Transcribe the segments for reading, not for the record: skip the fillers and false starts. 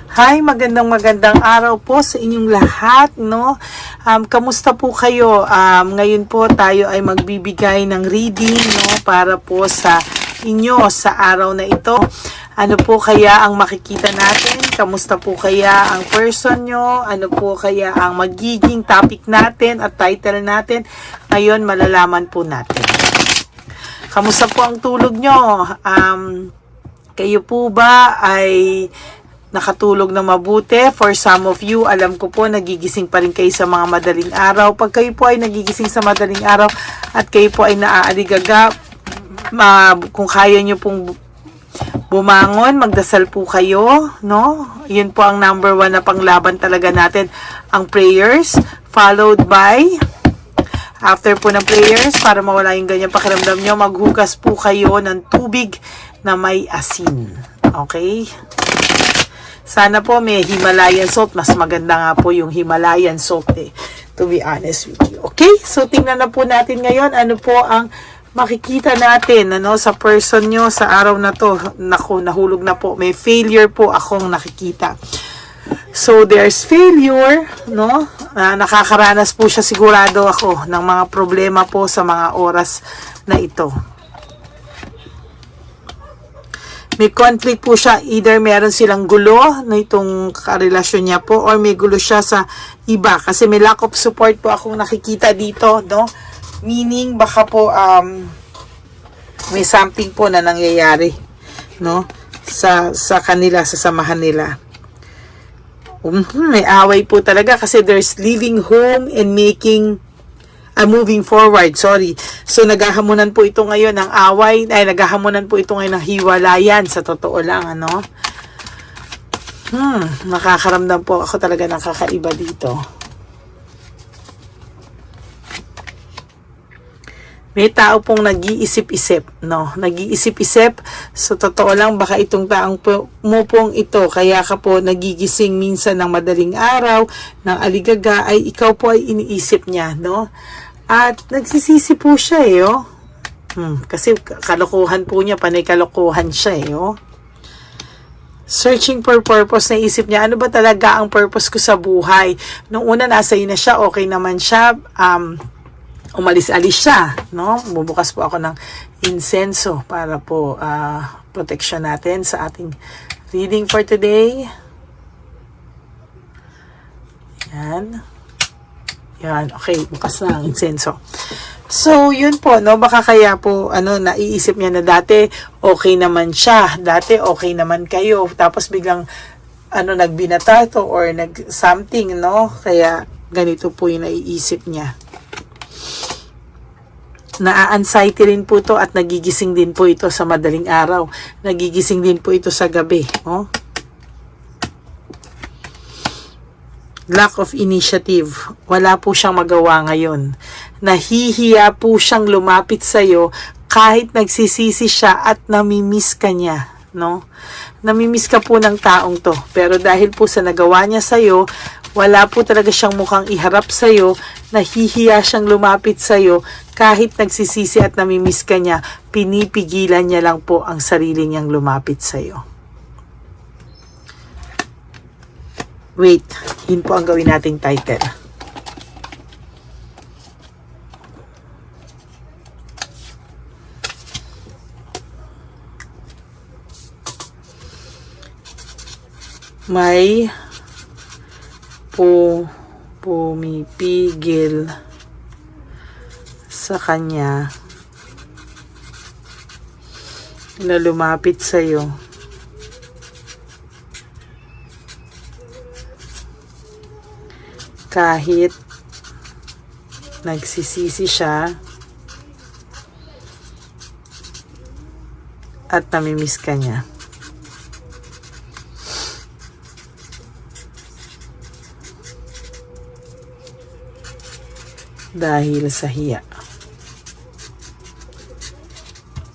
Hi, magandang araw po sa inyong lahat, no? Kamusta po kayo? Ngayon po tayo ay magbibigay ng reading, no, para po sa inyo sa araw na ito. Ano po kaya ang makikita natin? Kamusta po kaya ang person nyo? Ano po kaya ang magiging topic natin at title natin? Ngayon, malalaman po natin. Kamusta po ang tulog nyo? Kayo po ba ay nakatulog na mabuti? For some of you, alam ko po, nagigising pa rin kayo sa mga madaling araw. Pag kayo po ay nagigising sa madaling araw at kayo po ay naaaligaga, kung kaya nyo pong bumangon, magdasal po kayo, no? Yun po ang number 1 na panglaban talaga natin, ang prayers, followed by, after po ng prayers, para mawala yung ganyang pakiramdam nyo, maghugas po kayo ng tubig na may asin. Okay? Sana po may Himalayan salt. Mas maganda nga po yung Himalayan salt to be honest with you. Okay? So, tingnan na po natin ngayon ano po ang makikita natin sa person nyo sa araw na to. Naku, nahulog na po. May failure po akong nakikita. So, there's failure, no? Nakakaranas po siya sigurado ako ng mga problema po sa mga oras na ito. May conflict po siya, either meron silang gulo na itong karelasyon niya po or may gulo siya sa iba kasi may lack of support po akong nakikita dito, no? Meaning baka po may something po na nangyayari, no? Sa kanila, sa samahan nila. May away po talaga kasi there's leaving home and making moving forward, sorry. So, naghahamunan po ito ngayon ng away, naghahamunan po ito ngayon ng hiwalayan, sa totoo lang, ano? Nakakaramdam po ako talaga nakakaiba dito. May tao pong nag-iisip-isip, no? Nag-iisip-isip, so totoo lang, baka itong taong mo pong ito, kaya ka po nagigising minsan ng madaling araw, ng aligaga, ay ikaw po ay iniisip niya, no? At nagsisisi po siya kasi kalokohan po niya, panay kalokohan siya Searching for purpose, naisip niya, ano ba talaga ang purpose ko sa buhay? Nung una, nasa na siya, okay naman siya, umalis-alis siya, no? Bubukas po ako ng insenso para po protection natin sa ating reading for today. Yan, okay, bukas na ang insenso. So, yun po, no, baka kaya po, naiisip niya na dati, okay naman siya, dati okay naman kayo, tapos biglang, nagbinata to or nag-something, no, kaya ganito po yung naiisip niya. Na-anxiety rin po to at nagigising din po ito sa madaling araw, nagigising din po ito sa gabi, Lack of initiative. Wala po siyang magawa ngayon. Nahihiya po siyang lumapit sa'yo kahit nagsisisi siya at namimiss ka niya, no? Namimiss ka po ng taong to. Pero dahil po sa nagawa niya sa'yo, wala po talaga siyang mukhang iharap sa'yo, nahihiya siyang lumapit sa'yo kahit nagsisisi at namimiss ka niya, pinipigilan niya lang po ang sarili niyang lumapit sa'yo. Wait, yun po ang gawin nating title. May pumipigil sa kanya na lumapit sa'yo. Kahit nagsisisi siya at namimiss ka niya. Dahil sa hiya.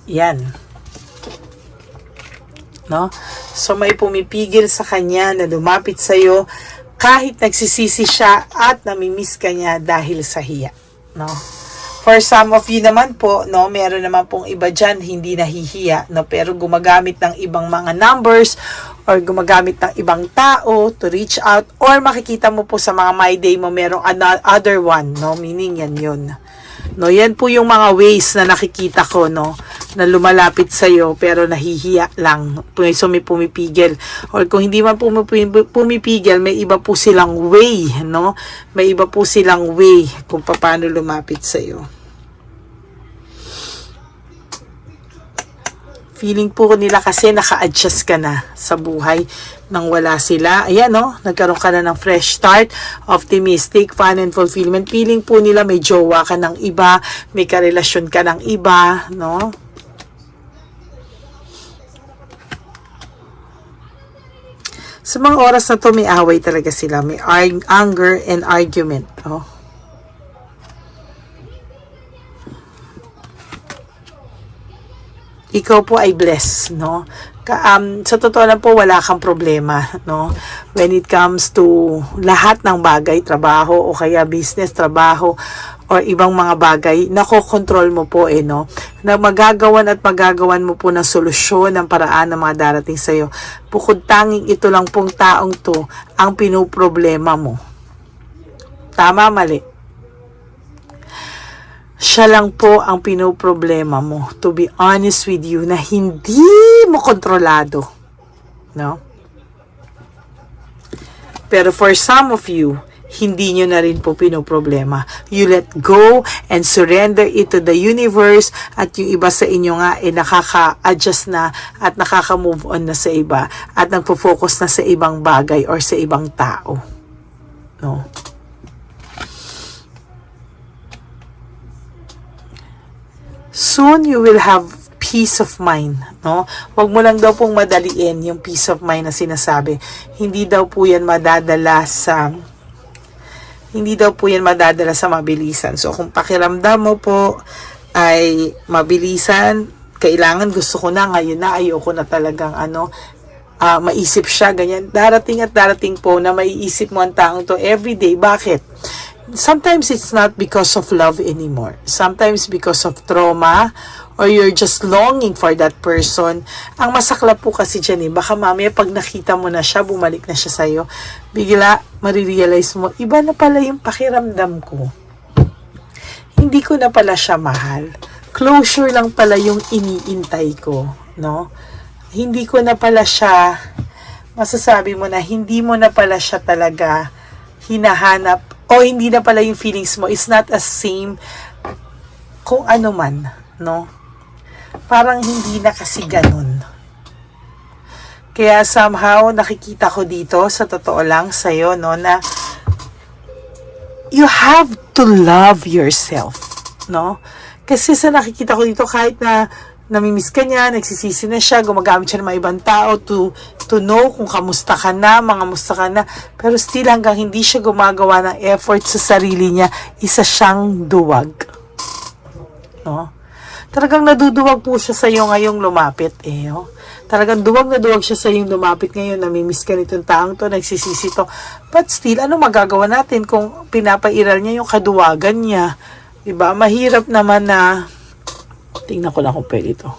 Yan. No? So may pumipigil sa kanya na lumapit sa'yo kahit nagsisisi siya at namimiss ka niya dahil sa hiya, no? For some of you naman po, no, meron naman pong iba dyan, hindi nahihiya, no, pero gumagamit ng ibang mga numbers or gumagamit ng ibang tao to reach out, or makikita mo po sa mga My Day mo merong other one, no? Meaning yan yun. No, yan po yung mga ways na nakikita ko, no, na lumalapit sa iyo pero nahihiya lang. So may pumipigil. Or kung hindi man pumipigil, may iba po silang way, no? May iba po silang way kung paano lumapit sa iyo. Feeling po nila kasi naka-adjust ka na sa buhay nang wala sila. Ayan, no? Nagkaroon ka na ng fresh start, optimistic, fun and fulfillment. Feeling po nila may jowa ka ng iba, may karelasyon ka ng iba, no? Sa mga oras na to, may away talaga sila. May anger and argument. Oh. Ikaw po ay blessed, no? Sa totoo lang po, wala kang problema, no? When it comes to lahat ng bagay, trabaho o kaya business, trabaho, or ibang mga bagay, nakokontrol mo po, no? Na magagawan mo po ng solusyon, ng paraan ng mga darating sa'yo. Bukod tanging ito lang pong taong to, ang pinoproblema mo. Tama, mali? Siya lang po ang pinoproblema mo, to be honest with you, na hindi mo kontrolado, no? Pero for some of you, hindi nyo na rin po pinoproblema. You let go and surrender it to the universe, at yung iba sa inyo nga ay nakaka-adjust na at nakaka-move on na sa iba at nagpo-focus na sa ibang bagay or sa ibang tao, no? Soon you will have peace of mind, no? Huwag mo lang daw pong madaliin yung peace of mind na sinasabi. Hindi daw po yan madadala sa mabilisan. So kung pakiramdam mo po ay mabilisan, kailangan gusto ko na ngayon na, ayoko na talagang maisip siya, ganyan. Darating at darating po na maiisip mo ang taong to everyday. Bakit? Sometimes it's not because of love anymore. Sometimes because of trauma, or you're just longing for that person. Ang masaklap po kasi dyan, baka mamaya pag nakita mo na siya, bumalik na siya sa'yo, bigla marirealize mo, iba na pala yung pakiramdam ko. Hindi ko na pala siya mahal. Closure lang pala yung iniintay ko, no? Hindi ko na pala siya, masasabi mo na, hindi mo na pala siya talaga hinahanap, o hindi na pala yung feelings mo is not as same kung ano man, no? Parang hindi na kasi ganun. Kaya somehow nakikita ko dito, sa totoo lang sa'yo, no, na you have to love yourself, no? Kasi sa nakikita ko dito, kahit na namimiss ka niya, nagsisisi na siya, gumagamit siya ng mga ibang tao to know kung kamusta ka na, pero still hanggang hindi siya gumagawa ng effort sa sarili niya, isa siyang duwag. No? Talagang naduduwag po siya sa iyo ngayong lumapit, no? Talagang duwag na duwag siya sa iyo lumapit ngayon, namimiss ka nitong taong to, nagsisisi to. But still, ano magagawa natin kung pinapairal niya yung kaduwagan niya? Diba? Mahirap naman na, tingnan ko lang kung pwede ito.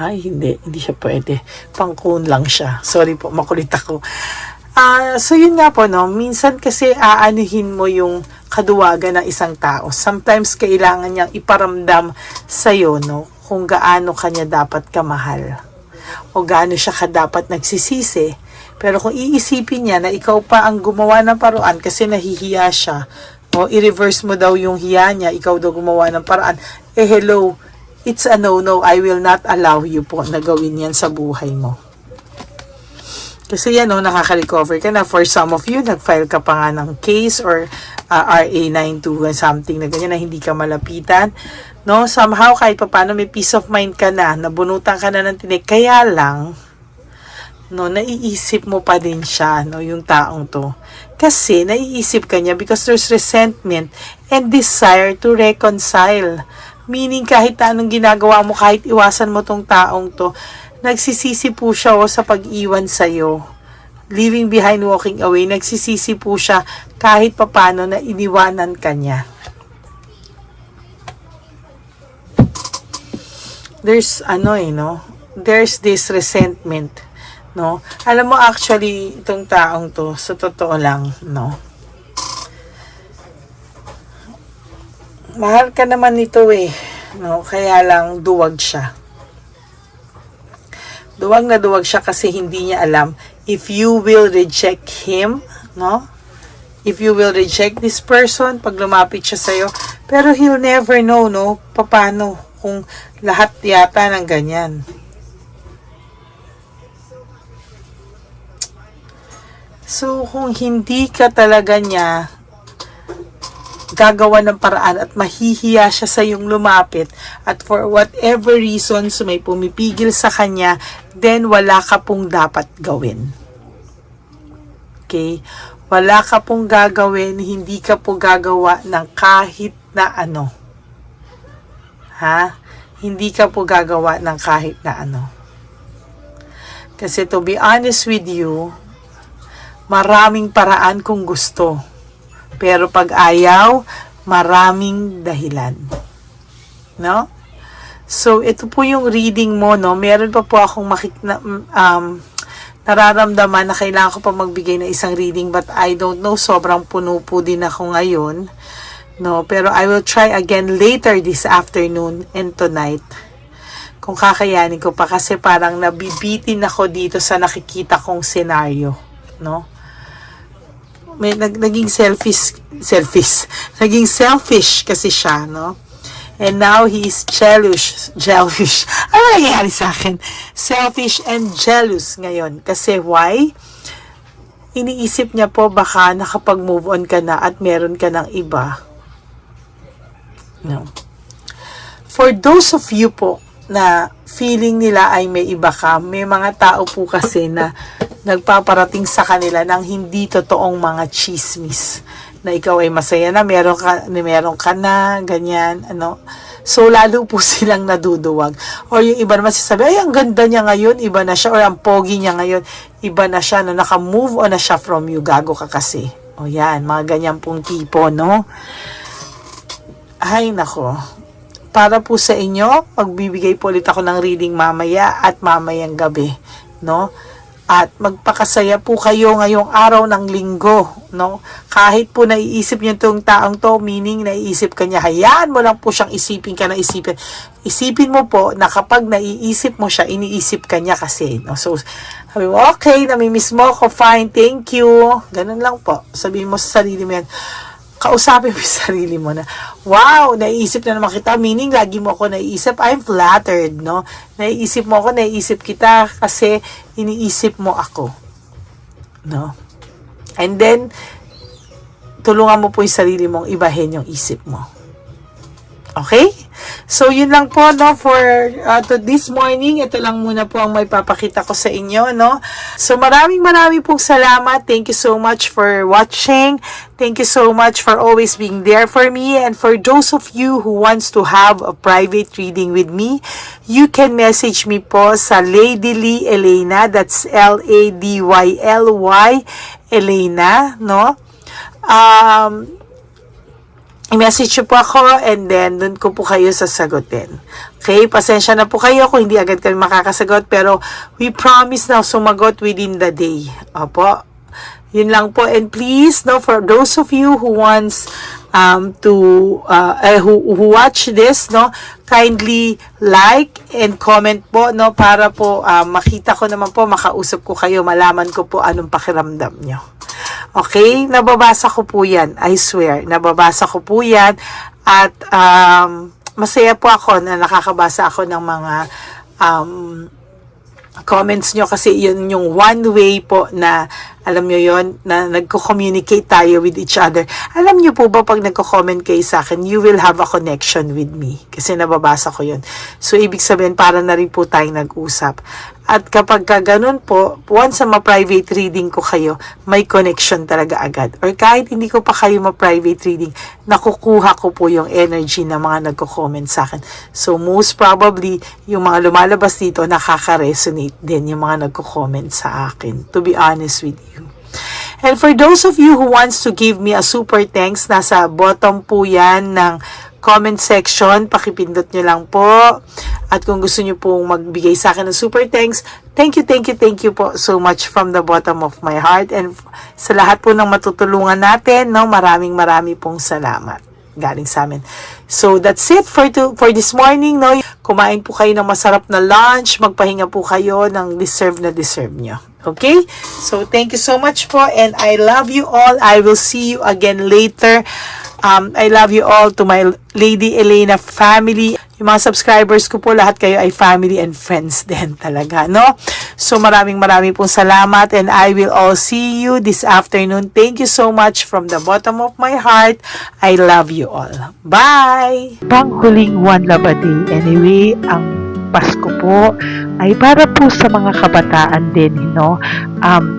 Ay, hindi siya pwede. Pangkun lang siya. Sorry po, makulit ako. So yun nga po, no, minsan kasi aanuhin mo yung kaduwagan ng isang tao. Sometimes kailangan niyang iparamdam sa'yo, no, kung gaano kanya dapat kamahal. O gaano siya dapat nagsisisi. Pero kung iisipin niya na ikaw pa ang gumawa ng paraan kasi nahihiya siya, o i-reverse mo daw yung hiya niya, ikaw daw gumawa ng paraan, hello, it's a no-no. I will not allow you po na gawin yan sa buhay mo. Kasi yan, no, nakaka-recover ka na. For some of you, nag-file ka pa nga ng case or RA 92 something na ganyan na hindi ka malapitan. No, somehow kahit pa paano may peace of mind ka na, nabunutan ka na ng tinik. Kaya lang, no, naiisip mo pa din siya, no, yung taong to. Kasi naiisip ka niya because there's resentment and desire to reconcile. Meaning kahit anong ginagawa mo, kahit iwasan mo tong taong to, nagsisisi po siya sa pag-iwan sa'yo. Leaving behind, walking away, nagsisisi po siya kahit papano na iniwanan ka niya. There's there's this resentment no? Alam mo, actually, itong taong to, sa totoo lang, no? Mahal ka naman nito eh, no? Kaya lang, duwag siya. Duwag na duwag siya kasi hindi niya alam if you will reject him, no? If you will reject this person, pag lumapit siya sa'yo, pero he'll never know, no? Paano kung lahat yata ng ganyan. So, kung hindi ka talaga niya gagawa ng paraan at mahihiya siya sa yung lumapit at for whatever reasons may pumipigil sa kanya, then wala ka pong dapat gawin. Okay? Wala ka pong gagawin, hindi ka po gagawa ng kahit na ano. Ha? Hindi ka po gagawa ng kahit na ano. Kasi to be honest with you, maraming paraan kung gusto. Pero pag ayaw, maraming dahilan. No? So, ito po yung reading mo, no? Meron pa po akong nararamdaman na kailangan ko pa magbigay ng isang reading, but I don't know, sobrang puno po din ako ngayon. No? Pero I will try again later this afternoon and tonight. Kung kakayanin ko pa, kasi parang nabibitin ako dito sa nakikita kong senaryo. No? May naging naging selfish kasi siya, no? And now he is jealous. Ano nangyayari sa akin? Selfish and jealous ngayon. Kasi why? Iniisip niya po baka nakapag-move on ka na at meron ka ng iba. No. For those of you po na feeling nila ay may iba ka, may mga tao po kasi na nagpaparating sa kanila ng hindi totoong mga chismis na ikaw ay masaya na meron ka na ganyan, ano. So lalo po silang naduduwag, or yung iba naman sasabi, ay ang ganda niya ngayon, iba na siya, or ang pogi niya ngayon, iba na siya, no, naka-move on na siya from you, gago ka kasi. O yan, mga ganyan pong tipo, no. Ay nako, para po sa inyo, magbibigay po ulit ako ng reading mamaya at mamayang gabi, no. At magpakasaya po kayo ngayong araw ng linggo, no? Kahit po naiisip niyo itong taong to, meaning naiisip ka niya, hayaan mo lang po siyang isipin ka na isipin. Isipin mo po na kapag naiisip mo siya, iniisip ka niya kasi, no? So, sabi mo, okay, namimiss mo ako, fine, thank you. Ganun lang po. Sabihin mo sa sarili mo yan. Kausapin mo yung sarili mo na, wow, naiisip na naman kita, meaning lagi mo ako naiisip, I'm flattered, no? Naiisip mo ako, naiisip kita kasi iniisip mo ako, no? And then, tulungan mo po yung sarili mong ibahin yung isip mo. Okay? So, yun lang po, no, for to this morning. Ito lang muna po ang may papakita ko sa inyo, no. So, maraming pong salamat. Thank you so much for watching. Thank you so much for always being there for me. And for those of you who wants to have a private reading with me, you can message me po sa Lady Lee Elena. That's Ladyly Elena, no. I-message nyo po ako and then dun ko po kayo sasagutin. Okay? Pasensya na po kayo kung hindi agad kami makakasagot, pero we promise na sumagot within the day. Opo. Yun lang po. And please, no, for those of you who wants who watch this, no, kindly like and comment po, no, para po makita ko naman po, makausap ko kayo, malaman ko po anong pakiramdam nyo. Okay? Nababasa ko po yan. I swear. Nababasa ko po yan. At masaya po ako na nakakabasa ako ng mga comments nyo kasi yun yung one way po na alam nyo yon na nagko-communicate tayo with each other. Alam nyo po ba pag nagko-comment kayo sa akin, you will have a connection with me kasi nababasa ko yun. So ibig sabihin para na rin po tayong nag-usap. At kapag ganun po, once na ma-private reading ko kayo, may connection talaga agad. Or kahit hindi ko pa kayo ma-private reading, nakukuha ko po yung energy ng mga nagko-comment sa akin. So most probably, yung mga lumalabas dito, nakaka-resonate din yung mga nagko-comment sa akin. To be honest with you. And for those of you who wants to give me a super thanks, nasa bottom po yan ng comment section, pakipindot nyo lang po. At kung gusto nyo pong magbigay sa akin ng super thanks, thank you po so much from the bottom of my heart. And sa lahat po ng matutulungan natin, no, maraming pong salamat galing sa amin. So that's it for this morning, no. Kumain po kayo ng masarap na lunch, magpahinga po kayo ng deserve nyo. Okay? So thank you so much po, and I love you all. I will see you again later. I love you all, to my Lady Elena family. Yung mga subscribers ko po, lahat kayo ay family and friends din talaga, no? So maraming pong salamat, and I will all see you this afternoon. Thank you so much from the bottom of my heart. I love you all. Bye! Panghuling One Love a Day. Anyway, ang Pasko po ay para po sa mga kabataan din, no?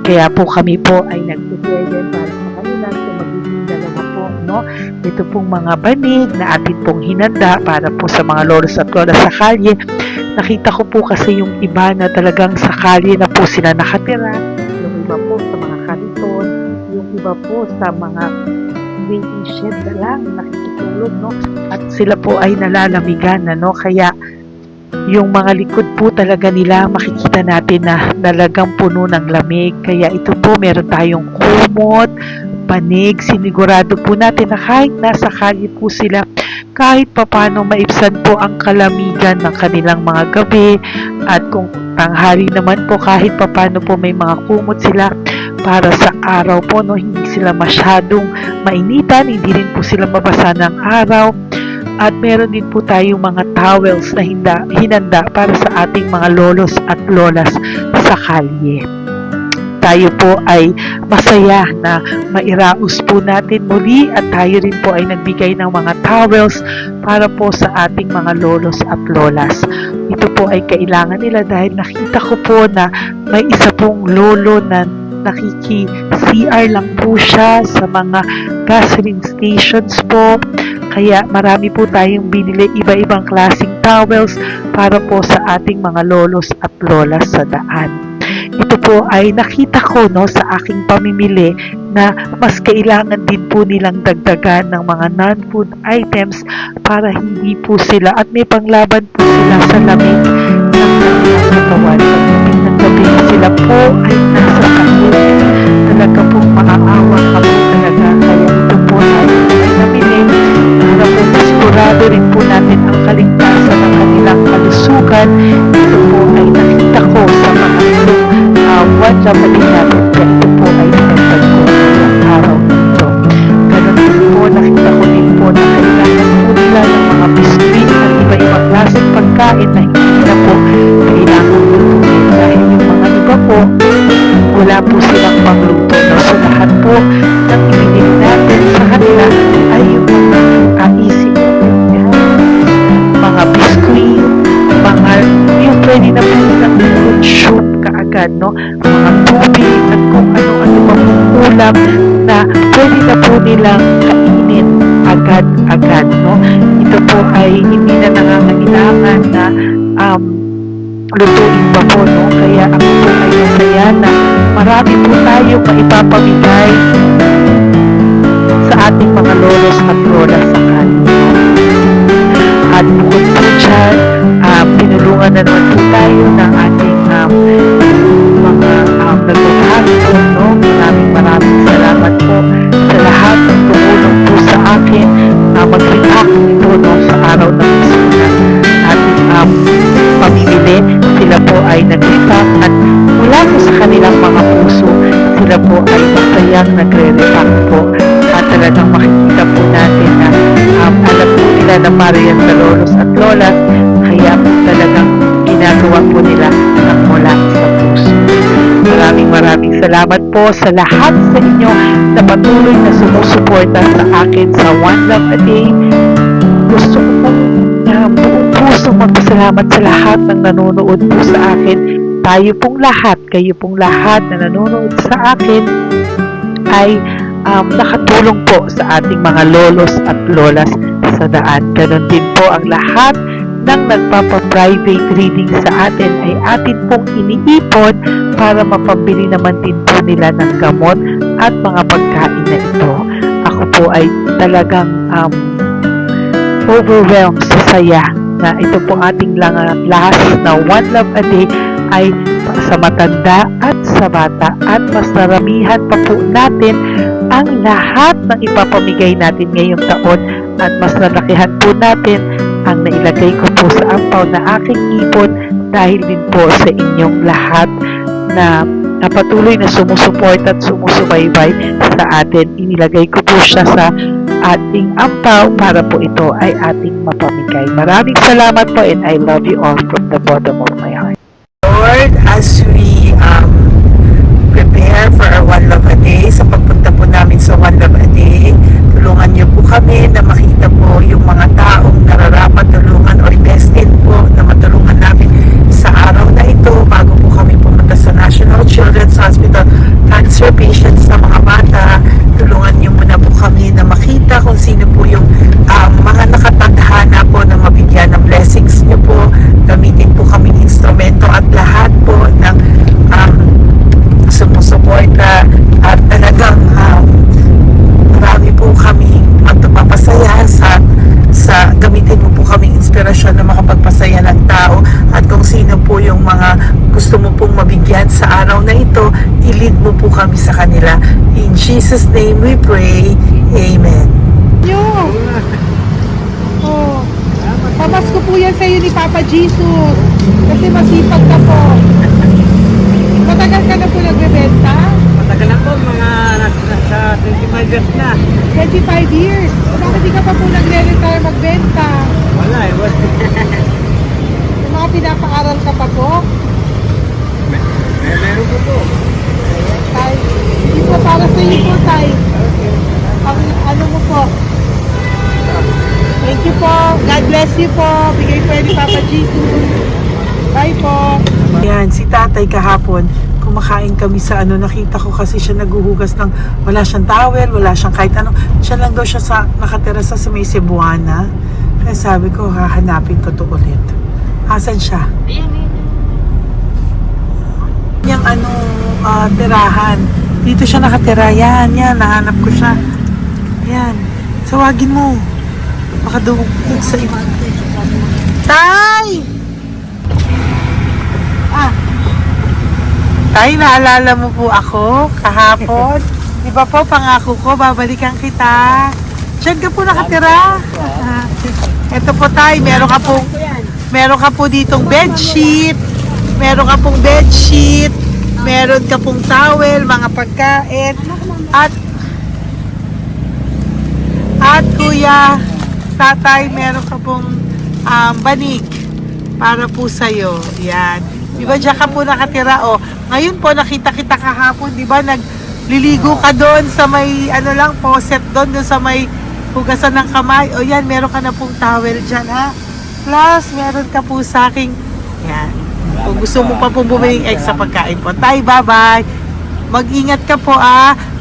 Kaya po kami po ay nag-prepare din para sa kanila. So magiging dalawa po, no? Ito pong mga banig na atin pong hinanda para po sa mga lolos at lola sa kalye. Nakita ko po kasi yung iba na talagang sa kalye na po sila nakatira. Yung iba po sa mga kariton. Yung iba po sa mga waiting shed na lang nakikitulog, no? At sila po ay nalalamigan, no? Kaya yung mga likod po talaga nila makikita natin na talagang puno ng lamig. Kaya ito po, meron tayong kumot, panig. Sinigurado po natin na kahit nasa kalye po sila, kahit papano maibsan po ang kalamigan ng kanilang mga gabi. At kung tanghali naman po, kahit papano po may mga kumot sila para sa araw po, no, hindi sila masyadong mainitan, hindi rin po sila mabasa ng araw. At meron din po tayong mga towels na hinanda para sa ating mga lolos at lolas sa kalye. Tayo po ay masaya na mairaos po natin muli, at tayo rin po ay nagbigay ng mga towels para po sa ating mga lolos at lolas. Ito po ay kailangan nila dahil nakita ko po na may isa pong lolo na nakiki-CR lang po siya sa mga gasoline stations po. Kaya marami po tayong binili iba-ibang klaseng towels para po sa ating mga lolos at lolas sa daan. Ito po ay nakita ko, no, sa aking pamimili na mas kailangan din po nilang dagdagan ng mga non-food items para hindi po sila, at may panglaban po sila sa lamig ng kanilang katawan. Pag ng gabi sila po ay nasa sakit. Talaga pong maaawa ka po talaga. Kaya ito po ay namili para po masigurado rin po natin ang kaligtasan ng kanilang kalusugan. Ito po ay nakita ko sa mga One Love a Day natin. Kaya ito po ay pinagdag ko ng araw nito. Ganun din po, nakita ko din po na kailangan po nila ng mga biskuit at iba-ibang klaseng pagkain na hindi na po kailangan lutuin. Dahil yung mga iba po, wala po silang pangluto. So lahat po ng ibinili natin sa kanila ay yung mga easy mga biskuit, mga yung pwede na po nilang consume kaagad, no? Mga tubig at kung ano-ano pang ulam na pwede na po nilang kainin agad-agad, no? Ito po ay hindi na nangangailangan na lutuin pa po, no? Kaya ako po ay masaya na marami po tayo maipapamigay sa ating mga lolos at lolas sa kanila. At bukod po dyan, pinulungan na naman po tayo ng ating mga nagpapahapon, no? Maraming salamat po sa lahat ng tumulong po sa akin na mag-react ito, no, sa araw ng Pasko na ating pamimili. Sila po ay nag-react, at mula po sa kanilang mga puso, sila po ay masayang nagre-react po. At talagang makikita po natin na alam po nila na para yan sa lolos at lolas, kaya po talagang ginagawa po nila ng mula sa puso. Maraming salamat po sa lahat sa inyo na patuloy na sumusuporta sa akin sa One Love a Day. Gusto ko pong buong puso magpasalamat sa lahat ng nanonood po sa akin. Tayo pong lahat, kayo pong lahat na nanonood sa akin ay nakatulong po sa ating mga lolos at lolas sa daan. Ganon din po ang lahat ng nagpapa-private reading sa atin ay atin pong iniipon para mapambili naman din po nila ng gamot at mga pagkain na ito. Ako po ay talagang overwhelmed sa saya na ito po ating lahat na One Love a Day ay sa matanda at sa bata, at mas naramihan pa po natin ang lahat ng ipapamigay natin ngayong taon, at mas nalakihan po natin ang nailagay ko po sa ampaw na aking ipon dahil din po sa inyong lahat na patuloy na sumusuport at sumusubaybay sa atin. Inilagay ko po siya sa ating ampaw para po ito ay ating mapamigay. Maraming salamat po, and I love you all from the bottom of my heart. Lord, as we prepare for our One Love a Day, sa pagpunta po namin sa One Love a Day, tulungan niyo po kami na makita po yung mga taong nararapat tulungan o destined po na matulungan namin sa araw na ito bago po kami pumunta sa National Children's Hospital. Cancer patients na mga bata, tulungan niyo muna po kami na makita kung sino po yung mga nakatadhana po na mabigyan ng blessings niyo po. Gamitin po kaming instrumento at lahat po ng sumusuporta, at talagang marami po kami magpapasaya sa gamitin mo po kaming inspirasyon na makapagpasaya ng tao, at kung sino po yung mga gusto mo pong mabigyan sa araw na ito, i-lead mo po kami sa kanila. In Jesus' name we pray. Amen. Oh, pamasko po yan sa'yo ni Papa Jesus. Kasi masipag ka po. Matagal ka na po nagbebenta? Matagal na po, mga nasa 25 years na. 25 years. Bakit di ka pa po nagre-retire magbenta? Wala eh, wala. Yung mga pinapaaral ka pa po? Meron po po. Tay, hindi po para sa iyo po, Tay. Ang ano mo po? Thank you po. God bless you po. Bigay po yan ni Papa Jesus. Bye po. Yan, si tatay kahapon, kumakain kami sa nakita ko kasi siya naguhugas ng, wala siyang towel, wala siyang kahit ano. Siya lang daw siya nakatira sa may Cebuana. Kaya sabi ko, hahanapin ko to ulit. Asan siya? Yung tirahan. Dito siya nakatira. Yan, nahanap ko siya. Yan. Tawagin mo. Baka dumugtog sa iba. Tay! Tay, naalala mo po ako kahapon? Di ba po, pangako ko, babalikan kita. Diyan ka po nakatira. Ito po, Tay, meron ka po ditong bedsheet. Meron ka pong bedsheet. Meron ka pong towel, mga pagkain. At kuya, tatay, meron ka pong banig para po sa'yo. Yan. Di ba diyan ka po nakatira? O, ngayon po, nakita kita kahapon, di ba? Nagliligo ka doon sa may, faucet doon sa may hugasan ng kamay. O yan, meron ka na pong towel dyan, ha? Plus, meron ka po sa aking, yan. Kung gusto mo pa pong bumili extra pagkain po. Tay, bye-bye. Mag-ingat ka po,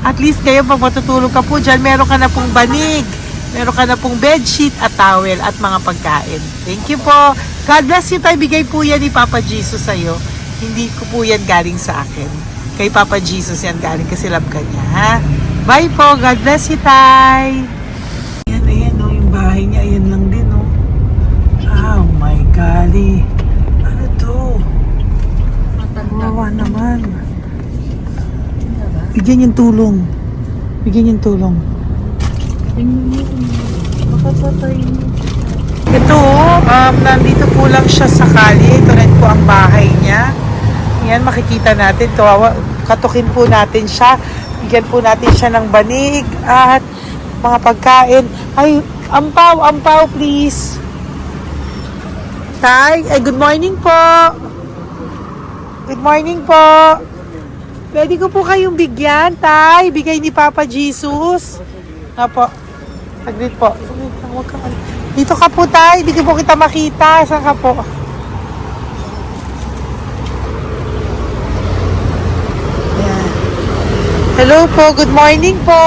At least kayo, pag matutulog ka po dyan, meron ka na pong banig. Meron ka na pong bedsheet at towel at mga pagkain. Thank you po. God bless you, Tay. Bigay po yan ni Papa Jesus sa'yo. Hindi ko po yan galing sa akin. Kay Papa Jesus yan galing kasi love ka niya, ha? Bye po. God bless you, Tay. Ayan, yung bahay niya. Ayan lang din, Oh my golly. Ano to? Wawa naman. Bigyan yung tulong. Ito, nandito po lang siya sa kali. Ito rin po ang bahay niya. Yan, makikita natin. Katukin po natin siya. Bigyan po natin siya ng banig at mga pagkain. Ay, ampaw, please. Tay, good morning po. Good morning po. Pwede ko po kayong bigyan, Tay. Bigay ni Papa Jesus. Apo. Saglit po. Dito ka po, Tay. Dito po kita makita. Saan ka po? Ayan. Hello po. Good morning po.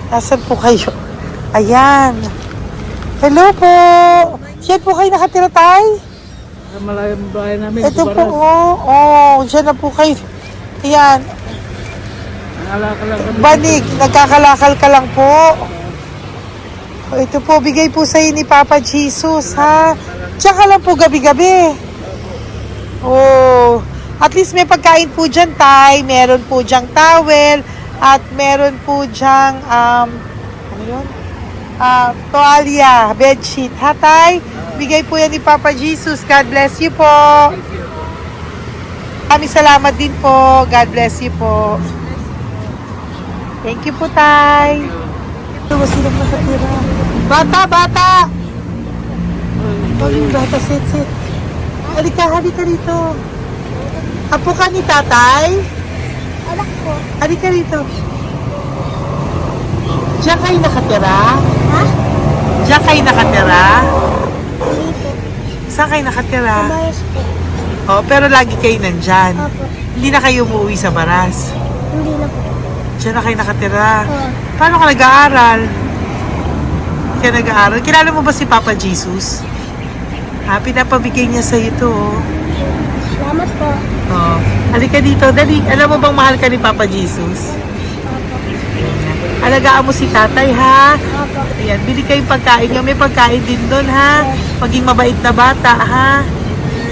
Nasaan po kayo? Ayan. Hello po. Diyan po kayo nakatira, Tay? Malayang bahay namin. Ito po, diyan na po kayo. Ayan. Alakal lang kami. Banig, nagkakalakal ka lang po. O, ito po, bigay po sa'yo ni Papa Jesus, ha? Tsaka lang po gabi-gabi. Oh, at least may pagkain po dyan, Tay. Meron po dyang towel. At meron po dyang, ano yun? Toalya, bedsheet, ha, Tay? Bigay po yan ni Papa Jesus. God bless you po. Maraming salamat din po. God bless you po. Thank you po, Tay. Ito, sino na katira? Bata! Oh, yung bata, sit. Halika rito. Apo ka ni Tatay? Anak ko. Halika rito. Diyan kayo nakatira? Ha? Diyan kayo nakatira? Dito. Saan kayo nakatira? Maras po. Oh, pero lagi kayo nandyan. Opo. Hindi na kayo umuwi sa Baras. Hindi na po. Diyan na kayo nakatira. Oo. Paano ka nag-aaral? Kaya nag-aaral? Kilala mo ba si Papa Jesus? Pinapabigay niya sa ito. Salamat po. Oh. Halika dito, dali. Alam mo bang mahal ka ni Papa Jesus? Opo. Alagaan mo si tatay, ha? Opo. Ayan, bili kayong pagkain niyo. May pagkain din doon, ha? Maging mabait na bata, ha?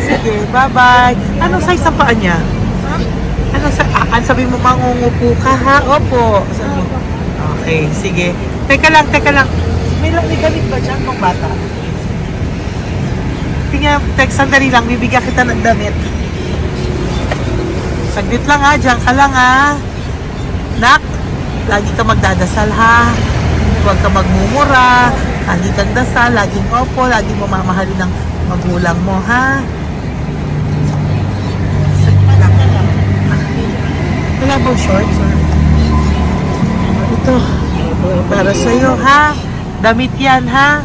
Sige, bye-bye. Anong size ang paa niya? Ha? Sabi mo, mangungupo ka, ha? Opo. Sabi mo. Okay, sige. Teka lang. May gamit ba dyan ng bata? Tingnan, sandali lang. Bibigyan kita ng damit. Saglit lang, ha? Diyan ka lang, ha? Nak, lagi ka magdadasal, ha? Huwag ka magmumura. Lagi kang dasal. Laging opo. Lagi mo mamahalin ng magulang mo, ha? Saglit lang. Wala bang shorts? Ito. Para sa'yo, ha? Damit yan, ha?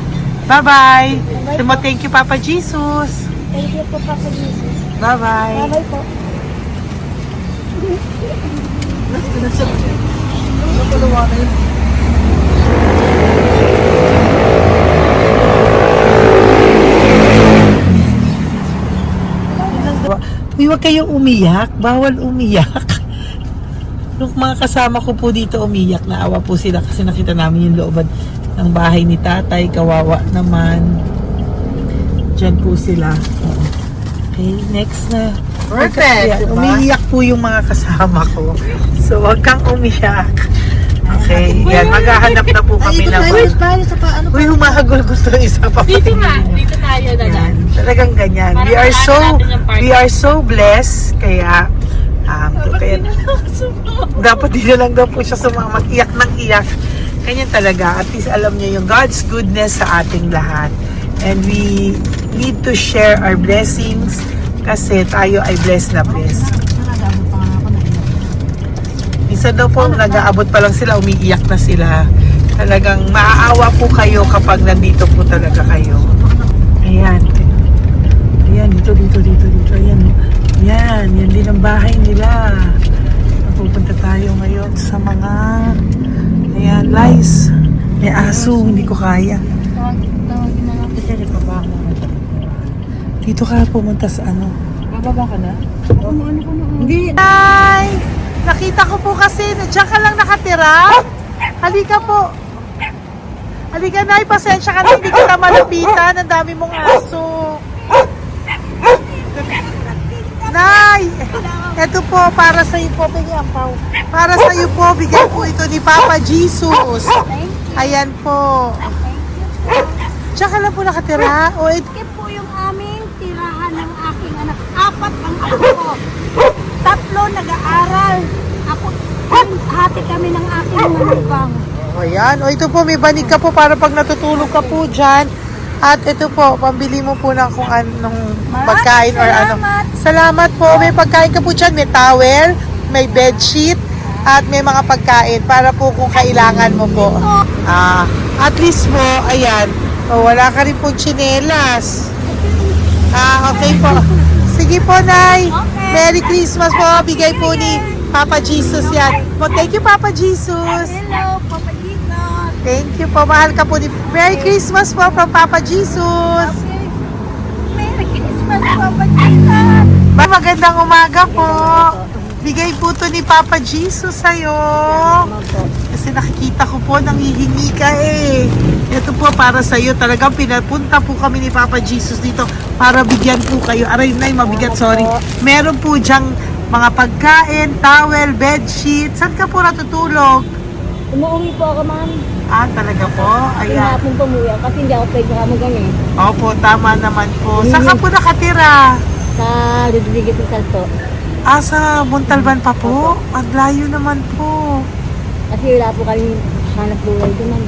Bye-bye. Sabi mo, thank you, Papa Jesus. Thank you po, Papa Jesus. Bye-bye. Bye-bye po. Uy, huwag kayong umiyak. Bawal umiyak. Nung mga kasama ko po dito umiyak, naawa po sila kasi nakita namin yung looban ng bahay ni tatay. Kawawa naman. Diyan po sila. Okay, next na. Perfect, diba? Umiiyak po yung mga kasama ko. So, huwag kang umiyak. Okay, yan. Maghahanap na po kami ng... Uy, humahagol ko to isa pa. Dito tayo na Yan. Talagang ganyan. We are so blessed. Kaya, dapat dito lang daw po siya sumama. Iyak ng iyak. Ganyan talaga. At least alam niyo yung God's goodness sa ating lahat. And we need to share our blessings kasi tayo ay blessed na blessed. Minsan daw po, nag-aabot pa lang sila, umiiyak na sila. Talagang maaawa po kayo kapag nandito po talaga kayo. Ayan. Ayan, dito. Ayan. Yan din ang bahay nila. Pupunta tayo ngayon sa mga lice. May aso, hindi ko kaya. Dito ka pumunta sa ano? Bababa ka na? Hindi. Hi! Nakita ko po kasi, diyan ka lang nakatira. Halika po. Halika, Nay, pasensya ka na, hindi kita malapitan. Ang dami mong aso. Nay, eto po, para sa iyo po, para sa iyo po, bigay po ito ni Papa Jesus. Ayan po. Diyan ka lang po nakatira. O, Ito po yung aming tirahan ng aking anak. 4 ang anak ko. 3 nag-aaral. Ako, hati kami ng aking manugang. ayan. O, ito po, may banig ka po para pag natutulog ka po dyan. At ito po, pambili mo po ng kung anong pagkain or ano. Salamat po. May pagkain ka po dyan. May towel, may bedsheet, at may mga pagkain para po kung kailangan mo po. At least mo, ayan. O, wala ka rin po tsinelas. Okay po. Sige po, Nay. Merry Christmas po. Bigay po ni Papa Jesus yan. Thank you, Papa Jesus. Hello, Papa Jesus. Thank you po. Mahal ka po ni... Merry Christmas po from Papa Jesus. Merry Christmas, Papa Jesus. Magandang umaga po. Bigay po to ni Papa Jesus sa'yo. Kasi nakikita ko po, nanghihingi ka eh. Ito po para sa'yo. Talagang pinapunta po kami ni Papa Jesus dito para bigyan po kayo. Aray, Nay, mabigat, sorry. Meron po diyang mga pagkain, towel, bedsheet. Saan ka po natutulog? Umuwi po ako, ma'am. Ah, talaga po? Ayan. Pinapong pumuya kasi hindi ako pwede kamagan eh. Opo, tama naman po. Saan ka po nakatira? Sa Rodriguez ng Salto. Ah, sa Montalban pa po? Ang layo naman po. Kasi wala po kami hanap buhay doon, ma'am.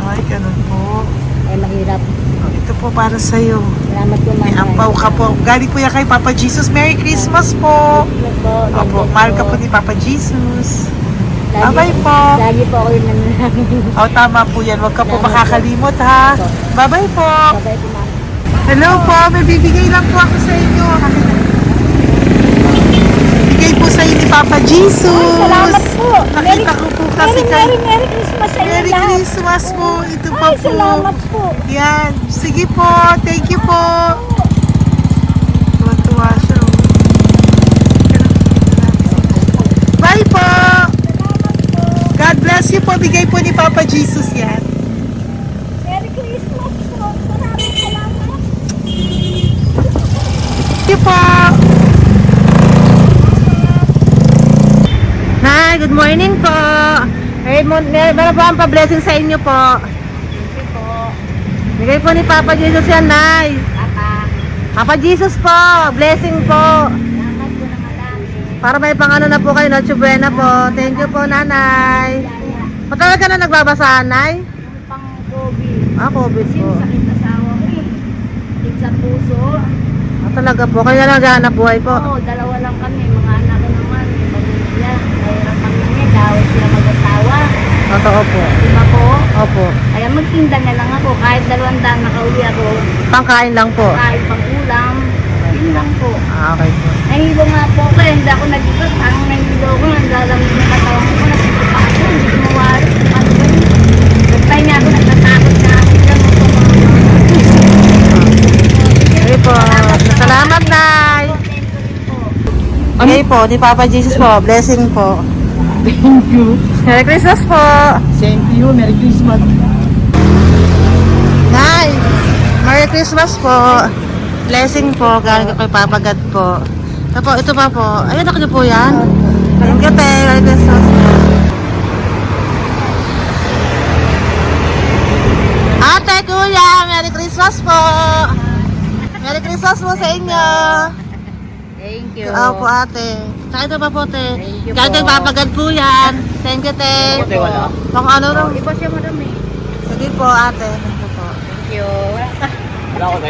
Ay, ganun po. Eh, mahirap. Ito po para sa'yo. Salamat po, ma'am. May ampaw ka po. Galing po yan kay Papa Jesus. Merry Christmas po. Opo, mahal ka po ni Papa Jesus. Bye-bye po. Lagi po ako yung nananamin. O, tama po yan. Huwag ka po makakalimot, ha. Bye-bye po. Babay po, ma'am. Hello po. May bibigay lang po ako sa inyo. Bigay po sa inyo ni Papa Jesus. Salamat po. Nakita ko po kasi kay... Merry Christmas sa inyo Merry lahat. Christmas po. Ito pa Ay, po. salamat po. Yan. Sige po. Thank you po. Tuwa-tuwa siya. Bye po. God bless you po. Bigay po ni Papa Jesus yan. Merry Christmas po. Maraming salamat. Thank you po. Hi, good morning po. Meron po ang pa-blessing sa inyo po. Thank you po. Bigay po ni Papa Jesus yan, Nay. Papa. Papa Jesus po, blessing po. Salamat po ng marami. Para may pangano na po kayo, Noche Buena po. Thank you po, Nanay. Matagal ka na nagbabasahan, Nay? Yung pang COVID. Ah, COVID po. Sakit na asawa ko eh. Sakit sa puso. Ah, talaga po, kaya naghahanap buhay po. Oo, dalawa lang kami. Mga anak ko naman. May pamilya. Mayroon kami niya. Dawit sila mag-asawa. Totoo po. Diba po? Opo. Kaya magtinda na lang ako. Kahit 200 nakauwi ako. Pangkain lang po. Kahit pang ulam. Yun lang po. Ah, okay po. Nahilo nga po ako. Hindi ako nag-ikot. Ang nahilo ko. Naglalamig na katawan ko. Nagsipa ako. Hindi ko mawari. Ano ba yun? Nagtay nga ako. Nagtatakot na ako. Diyan mo po mga Okay po. Salamat, Nay. Okay po, ni Papa Jesus po. Blessing po. Thank you. Merry Christmas po. Same to you. Merry Christmas. Nay, Merry Christmas po. Blessing po. Galing kay Papa God po. Ito pa po. Ayun, ako niyo po yan. Thank you, te. Merry Christmas po. Ate, kuya, Merry Christmas po. Merry Christmas po sa inyo. Thank you. Opo, ate. Saka ito pa po, te. Thank you Galing kay po. Papa God po yan. Thank you, te. Ate, wala. Pang ano lang. Iba siya marami. Sige po, ate. Thank you po. Thank you. Wala ko na.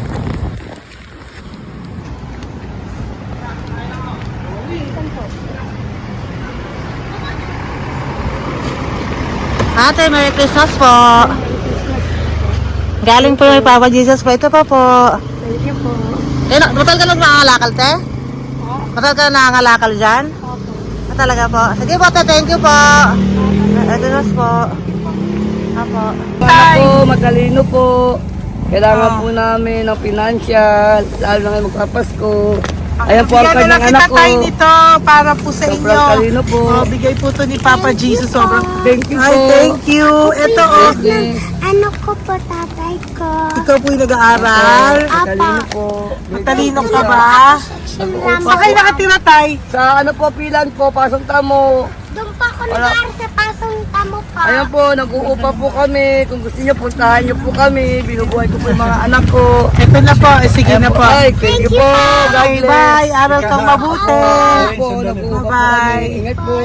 Ate, Merry Christmas po. Galing po may Papa Jesus po. Ito pa po. Thank you po. Matagal ka lang nangangalakal, te? Matagal ka lang nangangalakal dyan? Ah, talaga po. Sige po, te. Thank you po. Merry Christmas po. Apo. Ano po, matalino po. Kailangan po namin ng financial, lalo na ngayon magpapasko. Ayan po ang Bigyan na lang kanyang anak kita ko. tayo nito para po sa Sobrang inyo. talino po. Oh, bigay po to ni Papa Jesus. Sobrang Thank you Ay, po. thank you. Ito oh. Blessing. Ano ko po tatay ko? Ikaw po yung nag-aaral. Matalino po. Matalino ka ba? Nag-uupa Saan kayo nakatira, Tay? Sa ano po, pilan po, pasong tamo. Doon pa ako Wala. nag-aaral sa pasong tamo pa. Ayan po, nag-uupa po kami. Kung gusto niyo, puntahan niyo po kami. Binubuhay ko po yung mga anak ko. Ito na po. Sige na po. Ay, thank you po. God Okay, bless. bye. Aral kang mabuti. Ayan po, nag-uupa po Bye-bye. kami. Ingat po.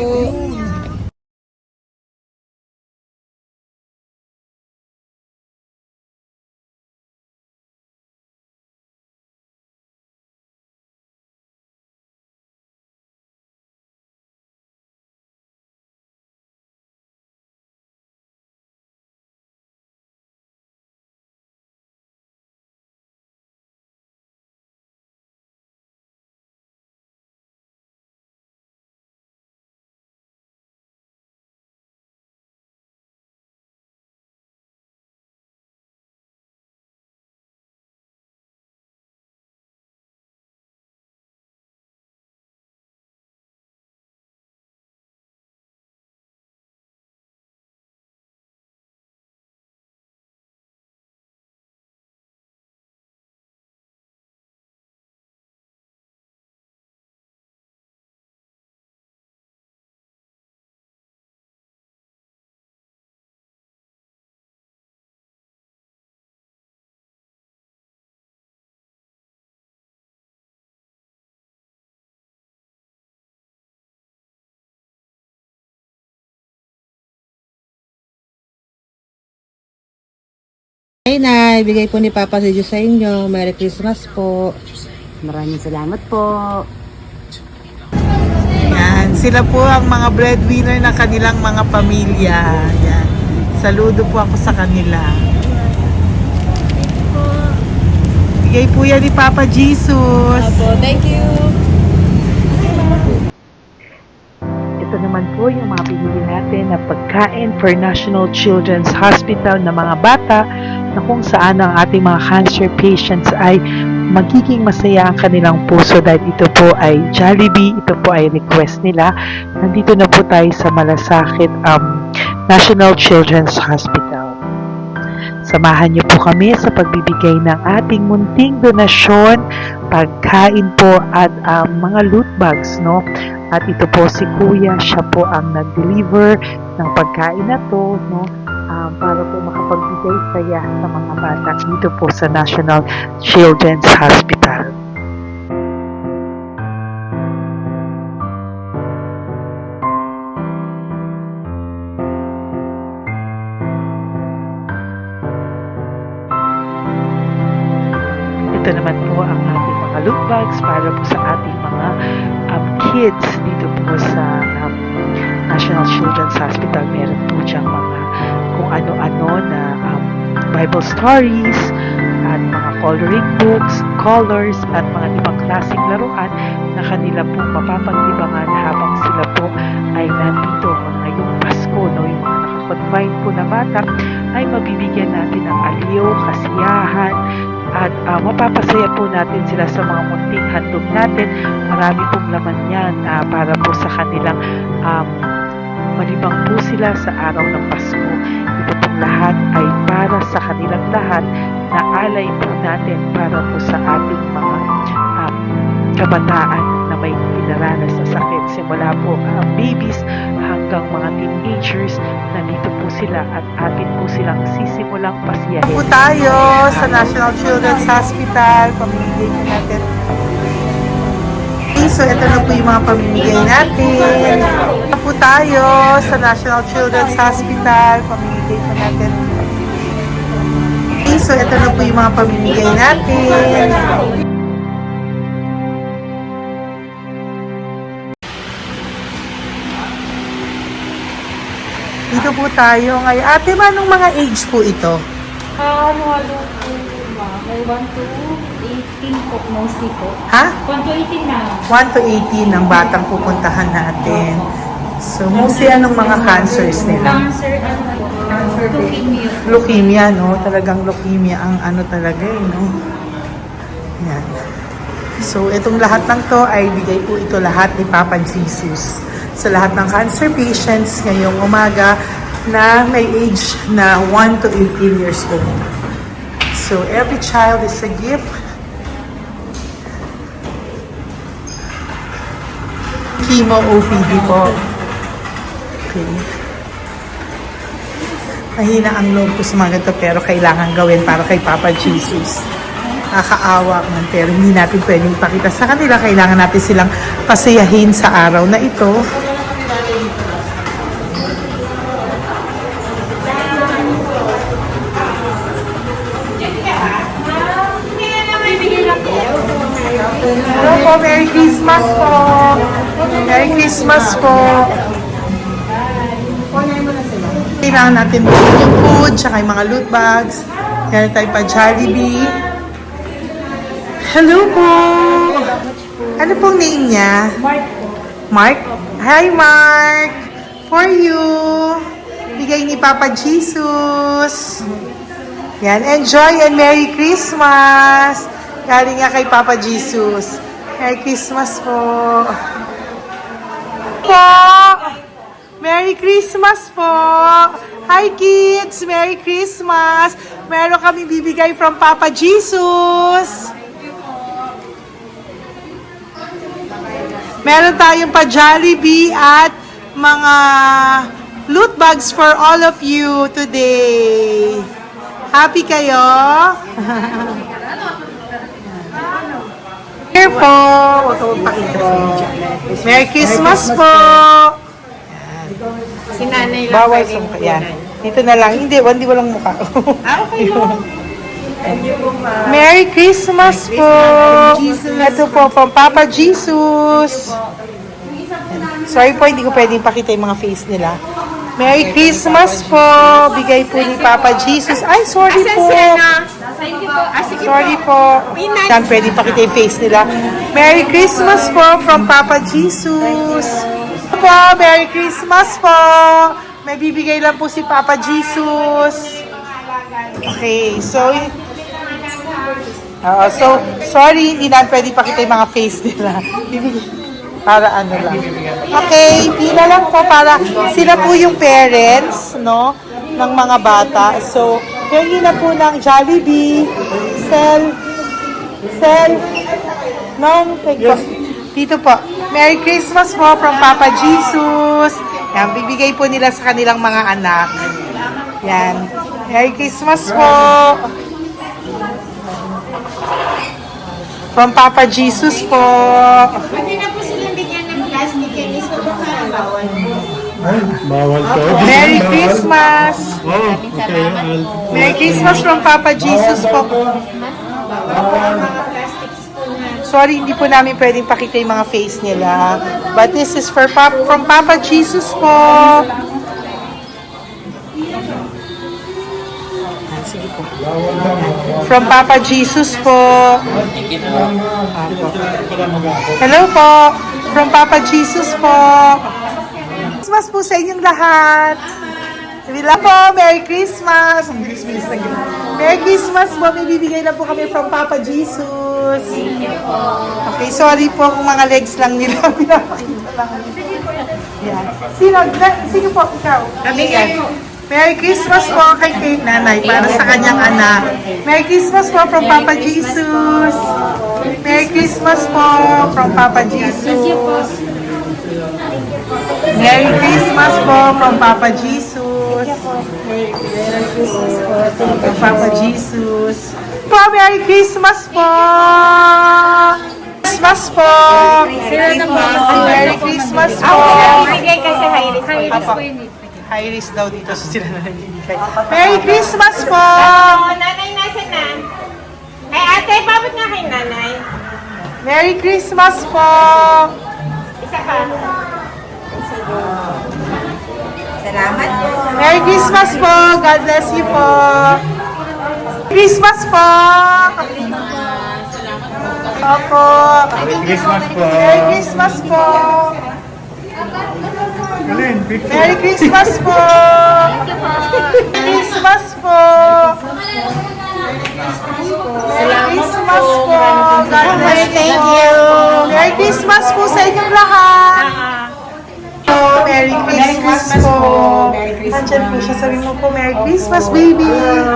Nay, bigay po ni Papa si Diyos sa inyo. Merry Christmas po. Maraming salamat po. Yan, sila po ang mga breadwinner ng kanilang mga pamilya. Yan. Saludo po ako sa kanila. Bigay po yan ni Papa Jesus. Thank you. Ito naman po yung mga pinili natin na pagkain for National Children's Hospital na mga bata na kung saan ang ating mga cancer patients ay magiging masaya ang kanilang puso dahil ito po ay Jollibee, ito po ay request nila. Nandito na po tayo sa Malasakit National Children's Hospital. Samahan niyo po kami sa pagbibigay ng ating munting donasyon, pagkain po at mga loot bags, no? At ito po si Kuya, siya po ang nag-deliver ng pagkain na to, no? Para po makapagbigay saya sa mga bata dito po sa National Children's Hospital. Ito naman po ang ating mga loot bags para po sa ating mga kids dito po sa National Children's Hospital. Meron po diyang mga kung ano-ano na Bible stories at mga coloring books, colors at mga ibang klaseng laruan na kanila po mapapagdibangan habang sila po ay nandito ngayong Pasko, no? Yung mga nakakonfine po na bata ay mabibigyan natin ng aliw, kasiyahan, at mapapasaya po natin sila sa mga munting handog natin. Marami pong laman yan para po sa kanilang malibang po sila sa araw ng Pasko. Ito pong lahat ay para sa kanilang lahat na alay po natin para po sa ating mga kabataan na may pinaranas na sakit. Simula po babies hanggang mga teenagers, nandito po sila at atin po silang sisimulang pasiyahin. Po tayo sa National Children's Hospital, pamimigay po natin. So, ito na po yung mga pamimigay natin. Ito po tayo sa National Children's Hospital, pamimigay po natin. So, ito na po yung mga pamimigay natin. Dito po tayo ngayon. Ate, manong mga age po ito? Ano po, may 1 to 18 po, mostly po. Ha? 1 to 18 na. 1 to 18 ang batang pupuntahan natin. So, mostly anong mga cancers nila? Cancer, ano po, leukemia. Leukemia, no? Talagang leukemia ang ano talaga, no? Yan. So, itong lahat ng to ay bigay po ito lahat ni Papa Jesus sa lahat ng cancer patients ngayong umaga na may age na 1 to 18 years old. So, every child is a gift. Chemo OPD po. Okay. Mahina ang loob ko sa mga ganito pero kailangan gawin para kay Papa Jesus. Nakakaawa man pero hindi natin pwedeng ipakita sa kanila. Kailangan natin silang pasayahin sa araw na ito. Hello po, Merry Christmas po. Merry Christmas po. Kailangan natin bukod yung food, tsaka yung mga loot bags. Kaya tayo pa Jollibee. Hello po. Ano pong name niya? Mark po. Mark? Hi, Mark. For you. Bigay ni Papa Jesus. Yan. Enjoy and Merry Christmas. Galing nga kay Papa Jesus. Merry Christmas po. Merry Christmas po. Hi kids. Merry Christmas. Meron kami bibigay from Papa Jesus. Meron tayong pa Jollibee at mga loot bags for all of you today. Happy kayo? Here po. Huwag ka magpakita sa video. Merry Christmas po. Si nanay lang Bawal pwedeng sa yan. Dito na lang. Hindi walang mukha. Okay po. Merry Christmas po. Ito po, from Papa Jesus. Sorry po, hindi ko pwedeng pakita yung mga face nila. Merry Christmas po. Bigay po ni Papa Jesus. Ay, sorry po. Sorry po. Yan, pwedeng pakita yung face nila. Merry Christmas po from Papa Jesus. Po, Merry Christmas po. May bibigay lang po si Papa Jesus. Okay, so sorry, hindi na pwede pakita yung mga face nila. Para ano lang. Okay, pila lang po para sila po yung parents, no, ng mga bata. So, hingi na po ng Jollibee, Sel, dito po. Merry Christmas po from Papa Jesus. Yan, bibigay po nila sa kanilang mga anak. Yan. Merry Christmas po. From Papa Jesus po. Pwede na po silang bigyan ng plastic and is bawal. Bawal to. Merry Christmas. Oh, okay. Merry Christmas from Papa Jesus po. Sorry, hindi po namin pwedeng pakita yung mga face nila. But this is for from Papa Jesus po. Sige po. From Papa Jesus po. Hello po. From Papa Jesus po. Christmas po sa inyong lahat. Wala po, Merry Christmas. Merry Christmas po. May bibigay na po kami from Papa Jesus. Okay, sorry po kung mga legs lang nila. Pinapakita lang. Yan. Sino po? Ikaw. Yan. Merry Christmas po kay nanay para sa kanyang anak. Merry Christmas po from Papa Jesus. Merry Christmas po from Papa Jesus. Merry Christmas po from Papa Jesus. Merry Christmas po from Papa Jesus. Po, Merry Christmas po. Christmas po. Merry Christmas po. Bigay kasi high-risk. High risk daw dito so sila na nagbibigay. Merry Christmas po! Nanay, nasa na? Ay, ate, babot nga kay nanay. Merry Christmas po! Isa pa. Salamat po. Merry Christmas po! God bless you po! Christmas po! Opo! Merry Christmas po. Merry Christmas po! Merry Christmas po! Christmas po! Merry Christmas po! God bless you! Merry Christmas po sa inyong lahat! Merry Christmas po! Nandiyan po siya. Sabi mo po, Merry Christmas, baby!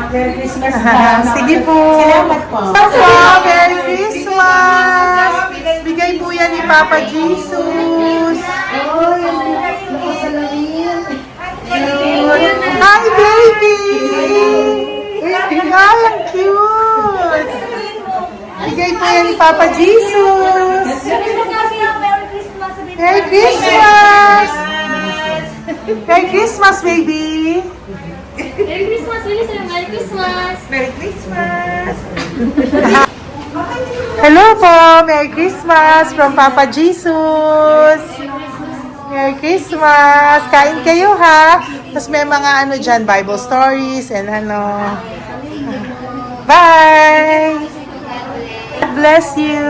Merry Christmas! Sige po! Salamat po! Merry Christmas! Bigay po yan ni Papa Jesus! Hi, baby! Hi, ang cute! Bigay po yan ni Papa Jesus! Merry Christmas! Merry Christmas, baby! Merry Christmas, Merry Christmas! Merry Christmas! Hello po! Merry Christmas from Papa Jesus! Merry Christmas! Kain kayo ha! Tapos may mga ano dyan, Bible stories and ano. Bye! God bless you!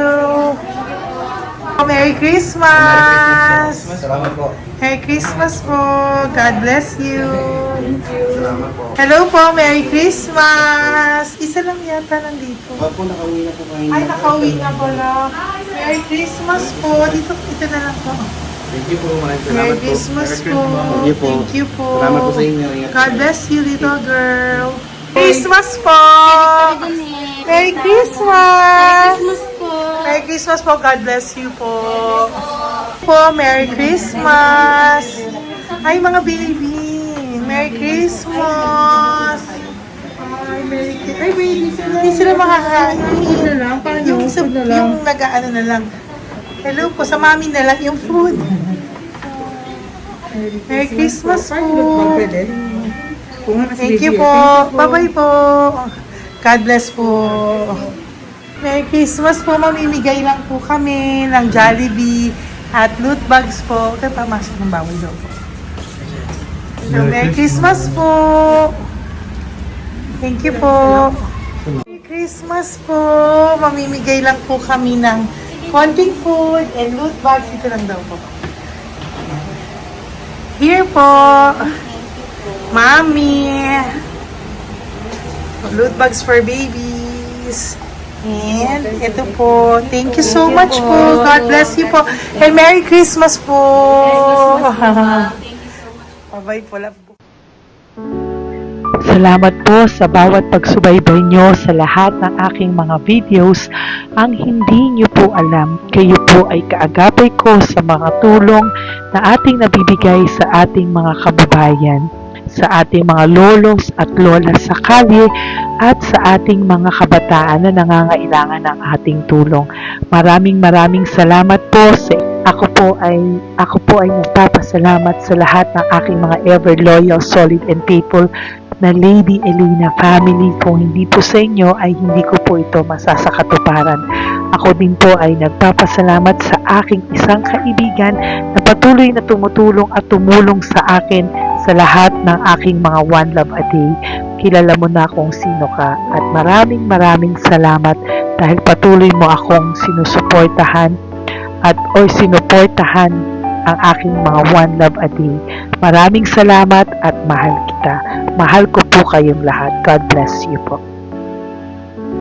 Merry Christmas! Salamat po. Merry Christmas po! God bless you! Hello po! Merry Christmas! Isa lang yata nandito. Opo, nakauwi na po kayo. Ay, nakauwi na pala. Merry Christmas po! Dito na lang po. Thank you po. Maraming salamat Merry po. Christmas po! Thank you po. Thank you po! Salamat po sa inyo. Ingat God bless you, little girl! Christmas po! Merry Christmas! Merry Christmas po! God bless you po! Merry Christmas! Ay, mga baby! Merry Christmas! Ay, Merry Christmas! Ay, baby sila! Hindi sila makakain. Yung nag-ano na lang. Hello po, sa mami na lang yung food. Merry Christmas po! Thank you po! Bye-bye po! God bless po. Merry Christmas po. Mamimigay lang po kami ng Jollibee at loot bags po. Okay, pamasok ng bawal daw po. So, Merry Christmas po. Thank you po. Merry Christmas po. Mamimigay lang po kami ng konting food and loot bags. Ito lang daw po. Here po. Mami. Loot bags for babies. And ito po. Thank you so much po. God bless you po. And Merry Christmas po. Bye-bye po. Love po. Salamat po sa bawat pagsubaybay nyo sa lahat ng aking mga videos. Ang hindi nyo po alam, kayo po ay kaagapay ko sa mga tulong na ating nabibigay sa ating mga kababayan, sa ating mga lolos at lola sa kalye, at sa ating mga kabataan na nangangailangan ng ating tulong. Maraming salamat po sa ako po ay nagpapasalamat sa lahat ng aking mga ever loyal, solid and faithful na Lady Elena family. Kung hindi po sa inyo ay hindi ko po ito masasakatuparan. Ako din po ay nagpapasalamat sa aking isang kaibigan na patuloy na tumutulong at tumulong sa akin sa lahat ng aking mga One Love a Day. Kilala mo na kung sino ka at maraming salamat dahil patuloy mo akong sinusuportahan o sinuportahan ang aking mga One Love a Day. Maraming salamat at mahal kita. Mahal ko po kayong lahat. God bless you po.